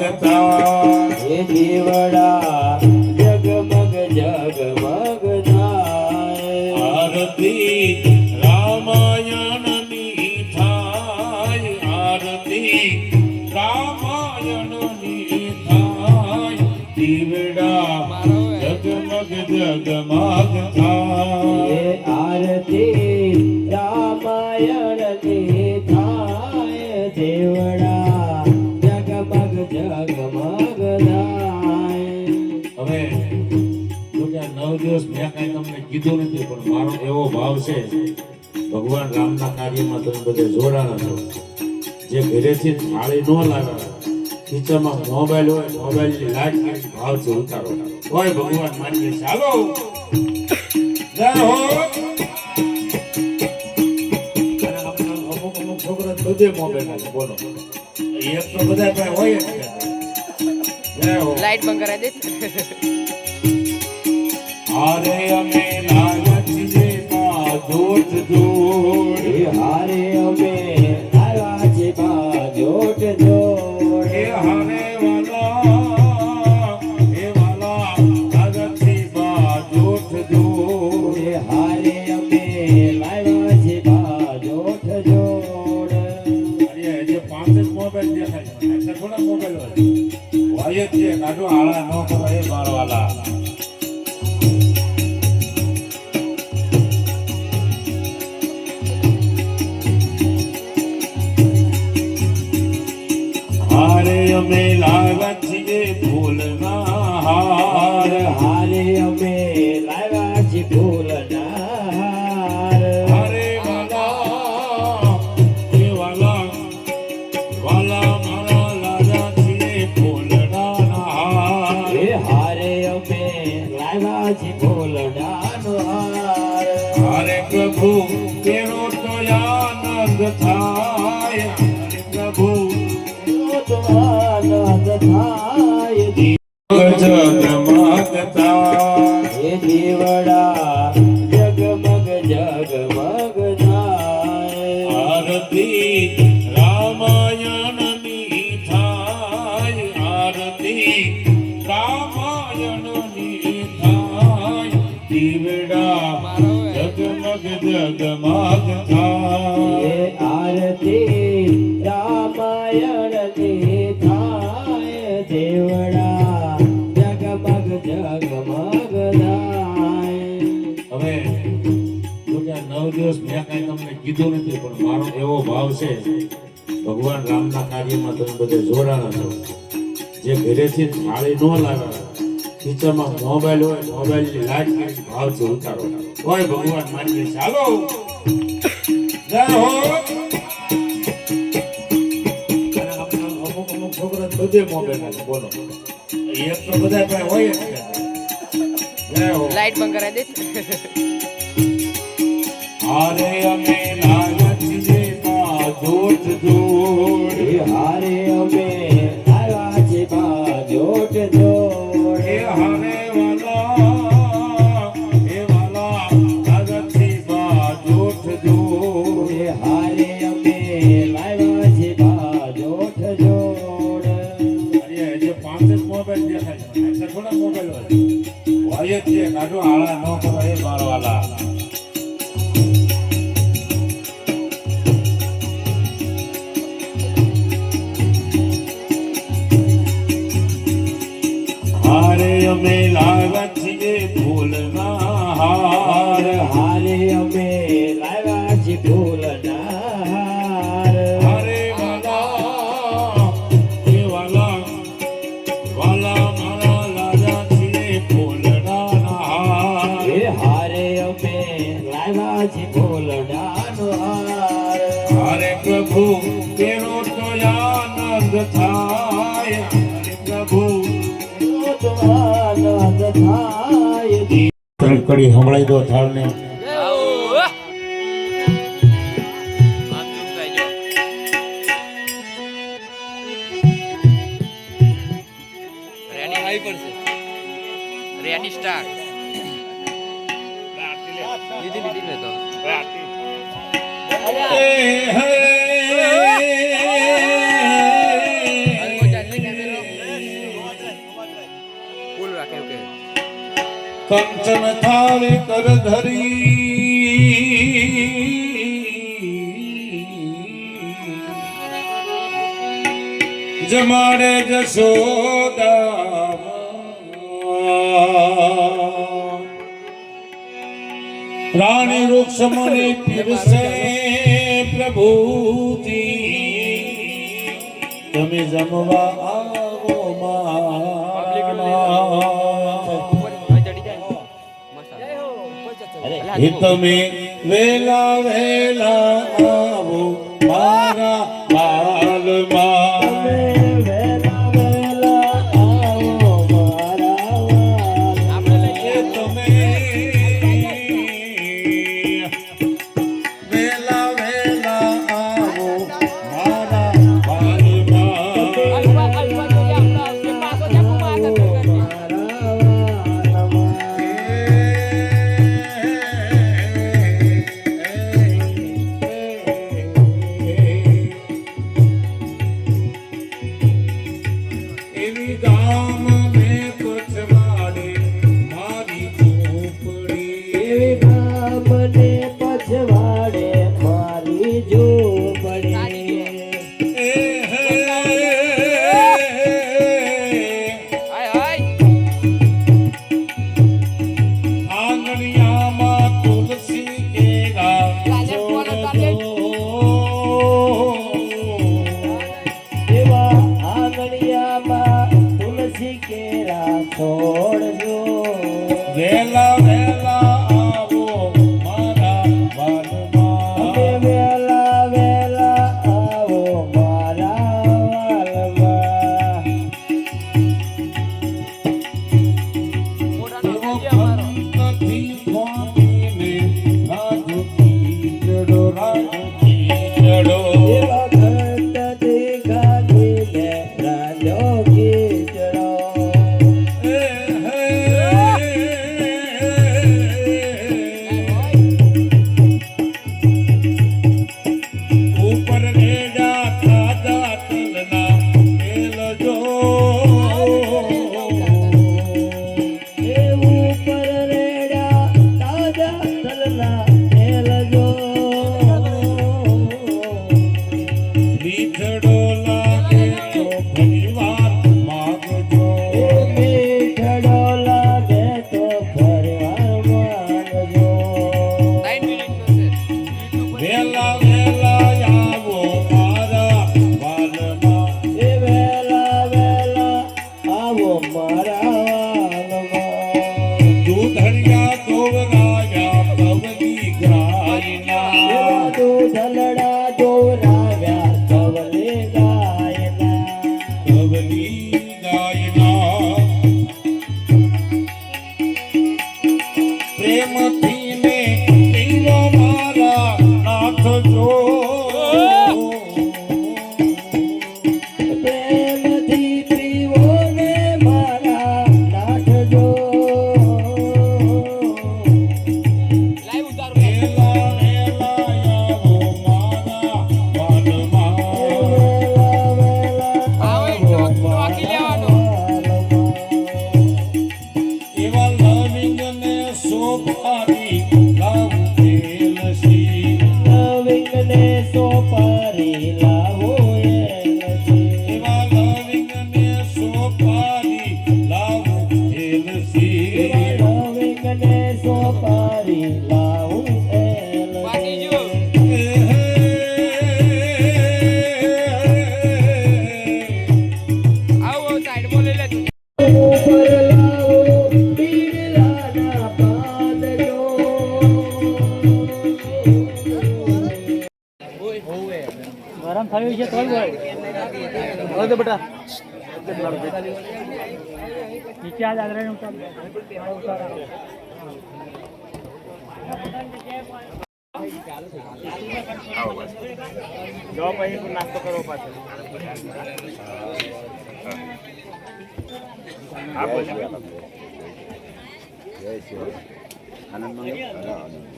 એ દીવડા જગમગ જગમગ થાય આરતી રામાયણની થાય આરતી રામાયણની થાય દીવડા જગમગ જગમગ થાય આરતી રામાયણની થાય દેવડા જગમગ જગમગ થાય હવે જો કે 9 દિવસ મેં કાંઈ તમને કીધું નથી પણ મારો એવો ભાવ છે ભગવાન રામના કાર્યમાં તમે બધે જોડાણા છો જે ઘરેથી થાળી ન લાવે ખીચામાં મોબાઈલ હોય મોબાઈલની લાઈટ કરી ભાવથી ઉતારો કોઈ ભગવાન માનીએ ચાલો જય હો અમુક છોકરા બધે મોબાઈલ નાખે બોલો એક તો બધા પાસે હોય જ છે જય હો લાઈટ બંધ કરાવી દે હારે અમે લાલચ જે માં જોત જોડ હારે અમે આવ્યા છે જોટ જોડ હારે વાલા લાલચી માં જોત જોડ હારે અમે લાવ્યા છે જોટ જોડ અરે જે 5 જ મોબાઈલ દેખાય એટલે થોડા મોબાઈલ હોય જ છે કાઢો આળા ન કરો એ મારવાલા હારે અમે લાવ્યા છીએ ફૂલના હાર હારે અમે લાવ્યા છે ફૂલના હાર હારે વાલા એ વાલા મારા લાવ્યા છીએ ફૂલના હાર હારે અમે લાવ્યા છે ફૂલડાનો હાર હારે પ્રભુ તેનો તો આનંદ થાય હરે પ્રભુ આનંદ થાય જગમગતા એ દીવડા જગમગ જગમગ થાય આરતી રામાયણની થાય આરતી રામાયણની થાય દીવડા જગમગ જગમગ થાય આરતી રામાયણની થાય દેવડા જગમગ જગમગ થાય હવે જો કે 9 દિવસ મેં કાંઈ તમને કીધું નથી પણ મારો એવો ભાવ છે ભગવાન રામના કાર્યમાં તમે બધે જોડાણા છો જે ઘરેથી થાળી ન લાવે ખીચામાં મોબાઈલ હોય મોબાઈલની લાઈટ કરી ભાવથી ઉતારો કોઈ ભગવાન માનીએ ચાલો જય હો અમુક છોકરા બધે મોબાઈલ નાખે બોલો એક તો બધા પાસે હોય જ છે જય હો લાઈટ બંધ કરાવી દે હારે અમે લાલચ જે માં જોત જોડ હારે અમે આવ્યા છે જોટ જોડ હારે વાલા લાલચી માં જોત જોડ હારે અમે લાવ્યા છે જોટ જોડ અરે જે 5 જ મોબાઈલ દેખાય એટલે થોડા મોબાઈલ હોય જ છે કાઢો આળા ન કરો એ મારવાલા હારે અમે લાવ્યા છીએ ફૂલના હાર હારે અમે લાવ્યા છે ફૂલના હાર હારે વાલા મારા લાવ્યા છીએ ફૂલના હાર હારે અમે લાવ્યા છે ફૂલડાનો હાર હારે પ્રભુ તેનો તો આનંદ થાય હરે પ્રભુ આનંદ થાય કડી સંભળાઈ દો થાળને રેડી સ્ટાર્ટ લીધી મેં તો હે કંચન થાળી કર ધરી જમાડે જશોદા રાણી રૂક્ષમણી પીરસે પ્રભુજી તમે જમવા આવો મારા તમે વેલા વેલા આવો મારા બાલમાં વેલા વેલા આવો મારા તમે વેલા વેલા આવો મારા બાલમાં એવી ગામ ને પછવાડે મારી ઝૂંપડી એવી ગામને પછવાડે મારી ઝૂંપડી એ હે આંગણિયામાં તુલસી કેરા એવા આંગણિયામાં તુલસી કેરા છોડજો વેલા વેલા આવો મારા બાલમાં તમે વેલા વેલા આવો મારા વાલમાં નથી ફોટીને રાજુ કીચડો એવા ઘંટથી ગાંધીને રાજો કીચડો ઉપર રેડા તાજા તલના મેલજો એ ઉપર રેડા તાજા તલના મેલજો મીઠડો લાગે તો ફરીવાર માગજો એ મીઠડો લાગે તો ફરવાર માંગજો વેલા વેલા આવો મારા બાલમાં એ વેલા વેલા આવો મારા વાલમાં દૂધરિયા દોવરાયા કવલી ગ્રાયના એવા દૂધલડા દોરાવ્યા કવલે ગાયના કવલી ગાયના પ્રેમથી ને પીવો મારા નાથ જો પ્રેમથી પીવો ને મારા નાથજો વેલા વેલા આવો મારા બાલમાં વેલા વેલા આવો મારા વાલમાં એવા લવિંગ ને સોપારી લાવું તેલસી લવિંગને સોપારી લાવો એલસી એવા લવિંગ ને સોપારી લાવું તેલસી લવિંગને સોપારી લાવું એલસી ઉપર લાવો પીળાના પાદજો ગરમ થયું છે થોડું હોય તો બેટા નીચે આ દાદરા ઉતાર જો પછી નાસ્તો કરો પાછો આનંદ મંગળ